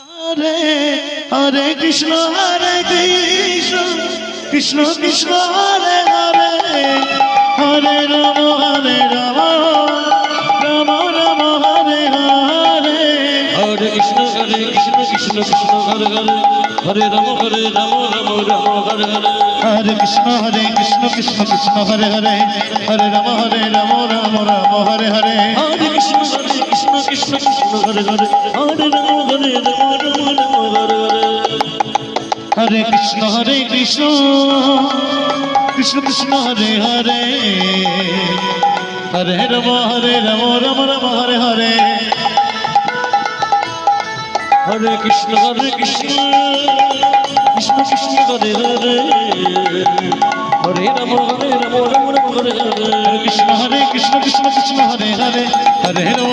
Hare Hare Krishna Krishna Krishna Hare Hare Hare Ram Ram Ram Hare Hare Hare Krishna Krishna Krishna Hare Hare Hare Ram Ram Ram Hare Hare Hare Krishna Krishna Krishna Hare Hare Hare Ram Ram Ram Hare Hare Hare Krishna Krishna Krishna Hare Hare Hare Ram Ram Hare Hare Hare Krishna Krishna Krishna Hare Hare Hare Ram Ram Ram Hare Hare Hare Krishna Krishna Krishna Hare Hare Hare Ram Ram Ram Hare Hare Krishna Krishna Krishna Hare Hare Hare Ram